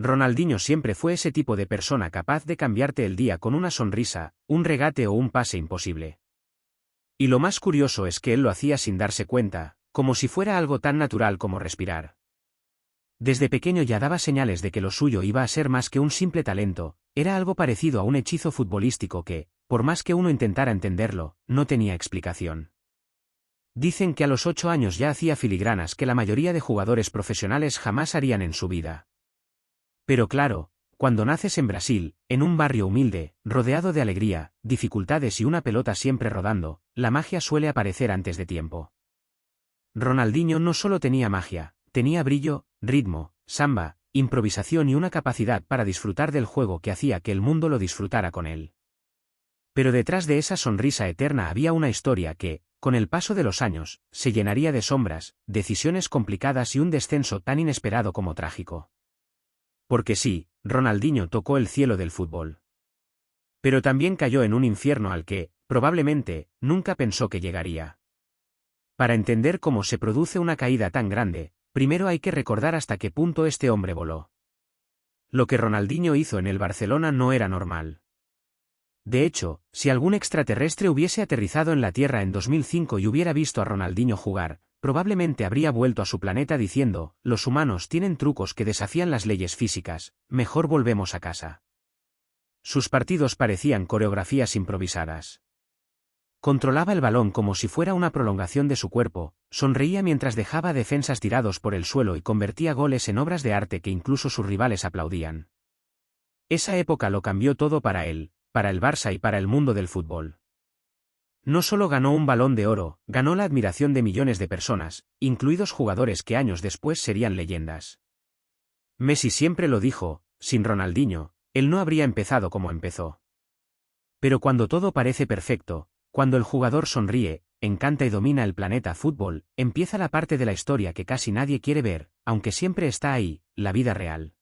Ronaldinho siempre fue ese tipo de persona capaz de cambiarte el día con una sonrisa, un regate o un pase imposible. Y lo más curioso es que él lo hacía sin darse cuenta, como si fuera algo tan natural como respirar. Desde pequeño ya daba señales de que lo suyo iba a ser más que un simple talento, era algo parecido a un hechizo futbolístico que, por más que uno intentara entenderlo, no tenía explicación. Dicen que a los 8 años ya hacía filigranas que la mayoría de jugadores profesionales jamás harían en su vida. Pero claro, cuando naces en Brasil, en un barrio humilde, rodeado de alegría, dificultades y una pelota siempre rodando, la magia suele aparecer antes de tiempo. Ronaldinho no solo tenía magia, tenía brillo, ritmo, samba, improvisación y una capacidad para disfrutar del juego que hacía que el mundo lo disfrutara con él. Pero detrás de esa sonrisa eterna había una historia que, con el paso de los años, se llenaría de sombras, decisiones complicadas y un descenso tan inesperado como trágico. Porque sí, Ronaldinho tocó el cielo del fútbol. Pero también cayó en un infierno al que, probablemente, nunca pensó que llegaría. Para entender cómo se produce una caída tan grande, primero hay que recordar hasta qué punto este hombre voló. Lo que Ronaldinho hizo en el Barcelona no era normal. De hecho, si algún extraterrestre hubiese aterrizado en la Tierra en 2005 y hubiera visto a Ronaldinho jugar, probablemente habría vuelto a su planeta diciendo, los humanos tienen trucos que desafían las leyes físicas, mejor volvemos a casa. Sus partidos parecían coreografías improvisadas. Controlaba el balón como si fuera una prolongación de su cuerpo, sonreía mientras dejaba defensas tirados por el suelo y convertía goles en obras de arte que incluso sus rivales aplaudían. Esa época lo cambió todo para él, para el Barça y para el mundo del fútbol. No solo ganó un Balón de Oro, ganó la admiración de millones de personas, incluidos jugadores que años después serían leyendas. Messi siempre lo dijo, sin Ronaldinho, él no habría empezado como empezó. Pero cuando todo parece perfecto, cuando el jugador sonríe, encanta y domina el planeta fútbol, empieza la parte de la historia que casi nadie quiere ver, aunque siempre está ahí, la vida real.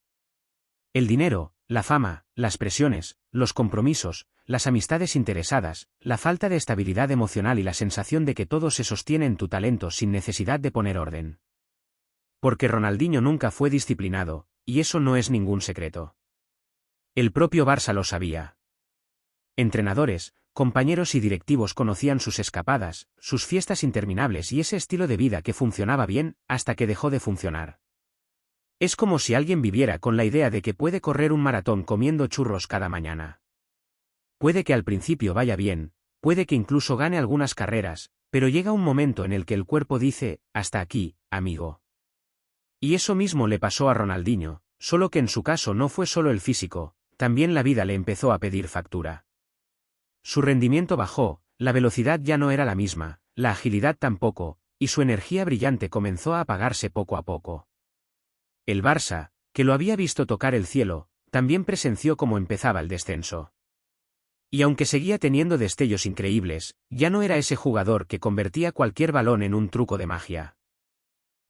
El dinero, la fama, las presiones, los compromisos, las amistades interesadas, la falta de estabilidad emocional y la sensación de que todo se sostiene en tu talento sin necesidad de poner orden. Porque Ronaldinho nunca fue disciplinado, y eso no es ningún secreto. El propio Barça lo sabía. Entrenadores, compañeros y directivos conocían sus escapadas, sus fiestas interminables y ese estilo de vida que funcionaba bien, hasta que dejó de funcionar. Es como si alguien viviera con la idea de que puede correr un maratón comiendo churros cada mañana. Puede que al principio vaya bien, puede que incluso gane algunas carreras, pero llega un momento en el que el cuerpo dice, hasta aquí, amigo. Y eso mismo le pasó a Ronaldinho, solo que en su caso no fue solo el físico, también la vida le empezó a pedir factura. Su rendimiento bajó, la velocidad ya no era la misma, la agilidad tampoco, y su energía brillante comenzó a apagarse poco a poco. El Barça, que lo había visto tocar el cielo, también presenció cómo empezaba el descenso. Y aunque seguía teniendo destellos increíbles, ya no era ese jugador que convertía cualquier balón en un truco de magia.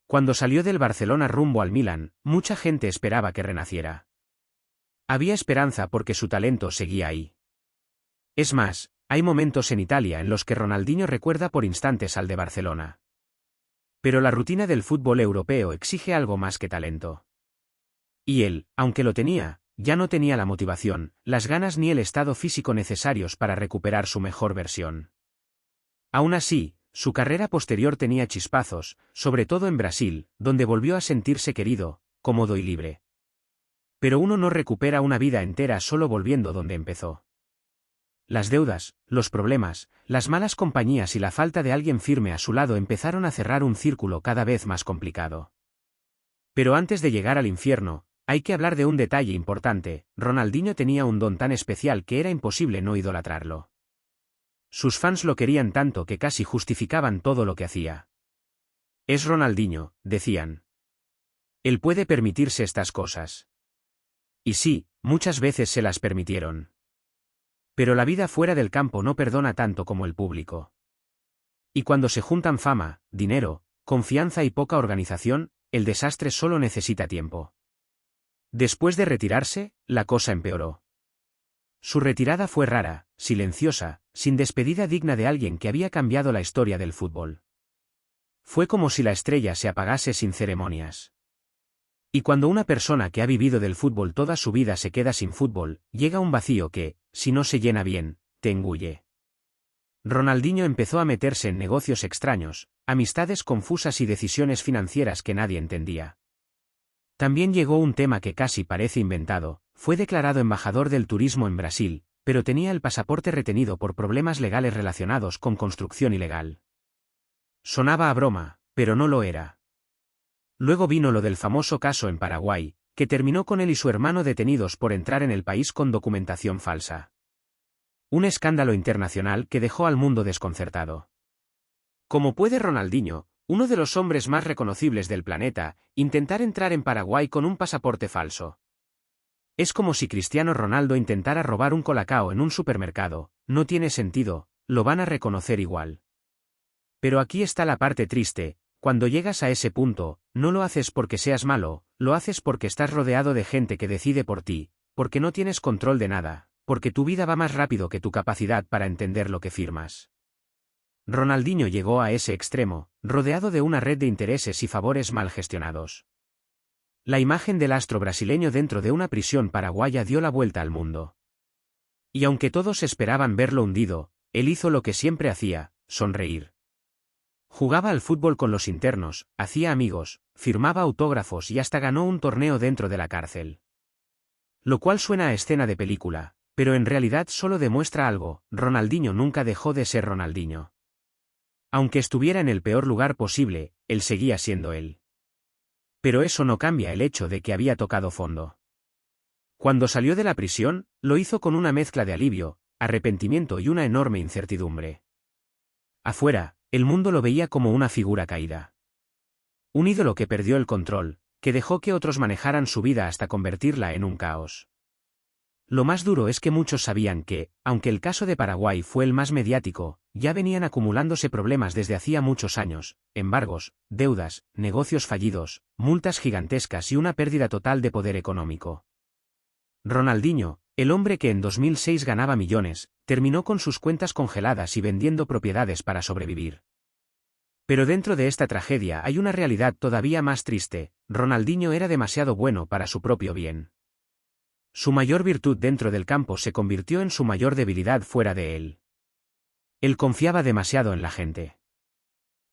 Cuando salió del Barcelona rumbo al Milan, mucha gente esperaba que renaciera. Había esperanza porque su talento seguía ahí. Es más, hay momentos en Italia en los que Ronaldinho recuerda por instantes al de Barcelona. Pero la rutina del fútbol europeo exige algo más que talento. Y él, aunque lo tenía, ya no tenía la motivación, las ganas ni el estado físico necesarios para recuperar su mejor versión. Aún así, su carrera posterior tenía chispazos, sobre todo en Brasil, donde volvió a sentirse querido, cómodo y libre. Pero uno no recupera una vida entera solo volviendo donde empezó. Las deudas, los problemas, las malas compañías y la falta de alguien firme a su lado empezaron a cerrar un círculo cada vez más complicado. Pero antes de llegar al infierno, hay que hablar de un detalle importante: Ronaldinho tenía un don tan especial que era imposible no idolatrarlo. Sus fans lo querían tanto que casi justificaban todo lo que hacía. Es Ronaldinho, decían. Él puede permitirse estas cosas. Y sí, muchas veces se las permitieron. Pero la vida fuera del campo no perdona tanto como el público. Y cuando se juntan fama, dinero, confianza y poca organización, el desastre solo necesita tiempo. Después de retirarse, la cosa empeoró. Su retirada fue rara, silenciosa, sin despedida digna de alguien que había cambiado la historia del fútbol. Fue como si la estrella se apagase sin ceremonias. Y cuando una persona que ha vivido del fútbol toda su vida se queda sin fútbol, llega un vacío que, si no se llena bien, te engulle. Ronaldinho empezó a meterse en negocios extraños, amistades confusas y decisiones financieras que nadie entendía. También llegó un tema que casi parece inventado: fue declarado embajador del turismo en Brasil, pero tenía el pasaporte retenido por problemas legales relacionados con construcción ilegal. Sonaba a broma, pero no lo era. Luego vino lo del famoso caso en Paraguay, que terminó con él y su hermano detenidos por entrar en el país con documentación falsa. Un escándalo internacional que dejó al mundo desconcertado. ¿Cómo puede Ronaldinho, uno de los hombres más reconocibles del planeta, intentar entrar en Paraguay con un pasaporte falso? Es como si Cristiano Ronaldo intentara robar un Colacao en un supermercado. No tiene sentido, lo van a reconocer igual. Pero aquí está la parte triste: cuando llegas a ese punto, no lo haces porque seas malo, lo haces porque estás rodeado de gente que decide por ti, porque no tienes control de nada, porque tu vida va más rápido que tu capacidad para entender lo que firmas. Ronaldinho llegó a ese extremo, rodeado de una red de intereses y favores mal gestionados. La imagen del astro brasileño dentro de una prisión paraguaya dio la vuelta al mundo. Y aunque todos esperaban verlo hundido, él hizo lo que siempre hacía: sonreír. Jugaba al fútbol con los internos, hacía amigos, firmaba autógrafos y hasta ganó un torneo dentro de la cárcel. Lo cual suena a escena de película, pero en realidad solo demuestra algo: Ronaldinho nunca dejó de ser Ronaldinho. Aunque estuviera en el peor lugar posible, él seguía siendo él. Pero eso no cambia el hecho de que había tocado fondo. Cuando salió de la prisión, lo hizo con una mezcla de alivio, arrepentimiento y una enorme incertidumbre. Afuera, el mundo lo veía como una figura caída. Un ídolo que perdió el control, que dejó que otros manejaran su vida hasta convertirla en un caos. Lo más duro es que muchos sabían que, aunque el caso de Paraguay fue el más mediático, ya venían acumulándose problemas desde hacía muchos años: embargos, deudas, negocios fallidos, multas gigantescas y una pérdida total de poder económico. Ronaldinho, el hombre que en 2006 ganaba millones, terminó con sus cuentas congeladas y vendiendo propiedades para sobrevivir. Pero dentro de esta tragedia hay una realidad todavía más triste: Ronaldinho era demasiado bueno para su propio bien. Su mayor virtud dentro del campo se convirtió en su mayor debilidad fuera de él. Él confiaba demasiado en la gente.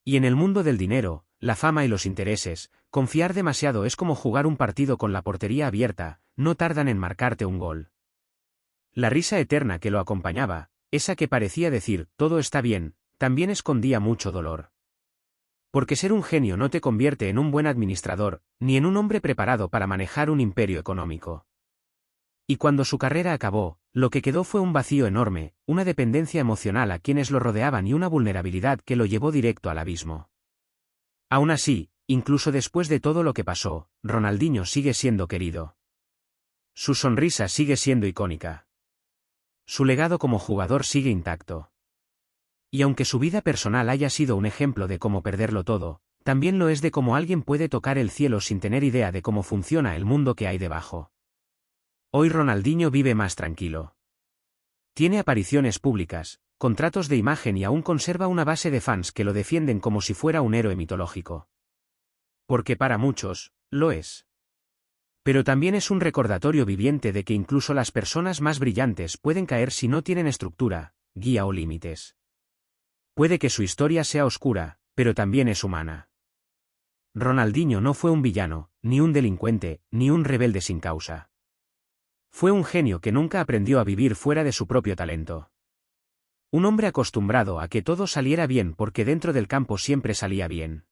Y en el mundo del dinero, la fama y los intereses, confiar demasiado es como jugar un partido con la portería abierta: no tardan en marcarte un gol. La risa eterna que lo acompañaba, esa que parecía decir «todo está bien», también escondía mucho dolor. Porque ser un genio no te convierte en un buen administrador, ni en un hombre preparado para manejar un imperio económico. Y cuando su carrera acabó, lo que quedó fue un vacío enorme, una dependencia emocional a quienes lo rodeaban y una vulnerabilidad que lo llevó directo al abismo. Aún así, incluso después de todo lo que pasó, Ronaldinho sigue siendo querido. Su sonrisa sigue siendo icónica. Su legado como jugador sigue intacto. Y aunque su vida personal haya sido un ejemplo de cómo perderlo todo, también lo es de cómo alguien puede tocar el cielo sin tener idea de cómo funciona el mundo que hay debajo. Hoy Ronaldinho vive más tranquilo. Tiene apariciones públicas, contratos de imagen y aún conserva una base de fans que lo defienden como si fuera un héroe mitológico. Porque para muchos, lo es. Pero también es un recordatorio viviente de que incluso las personas más brillantes pueden caer si no tienen estructura, guía o límites. Puede que su historia sea oscura, pero también es humana. Ronaldinho no fue un villano, ni un delincuente, ni un rebelde sin causa. Fue un genio que nunca aprendió a vivir fuera de su propio talento. Un hombre acostumbrado a que todo saliera bien porque dentro del campo siempre salía bien.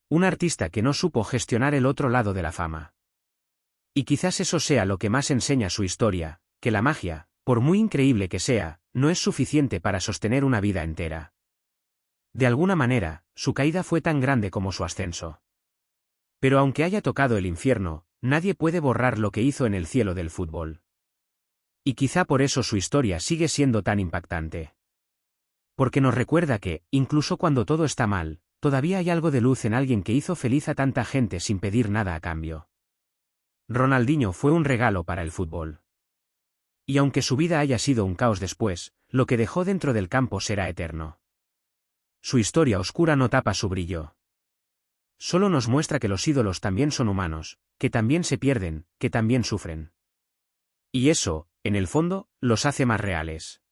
Un artista que no supo gestionar el otro lado de la fama. Y quizás eso sea lo que más enseña su historia: que la magia, por muy increíble que sea, no es suficiente para sostener una vida entera. De alguna manera, su caída fue tan grande como su ascenso. Pero aunque haya tocado el infierno, nadie puede borrar lo que hizo en el cielo del fútbol. Y quizá por eso su historia sigue siendo tan impactante. Porque nos recuerda que, incluso cuando todo está mal, todavía hay algo de luz en alguien que hizo feliz a tanta gente sin pedir nada a cambio. Ronaldinho fue un regalo para el fútbol. Y aunque su vida haya sido un caos después, lo que dejó dentro del campo será eterno. Su historia oscura no tapa su brillo. solo nos muestra que los ídolos también son humanos, que también se pierden, que también sufren. Y eso, en el fondo, los hace más reales.